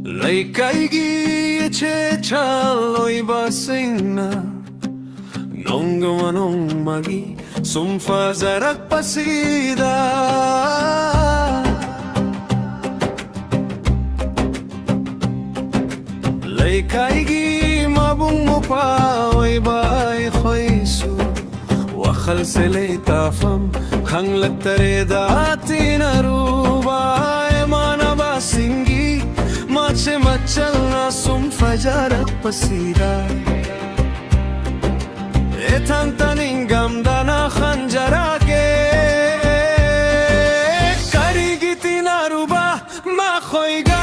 Laikai che chaloi basina Nong manong magi Sumfa zarak pasida Laikai gi mabung mo pa Oy bay khoisu Wakhal se le tafam Khang lagtare daati naruba Emana basingi Mache machalna sum fajarak pasida Etan taningam dana khanjarake Karigiti naruba ma khoiga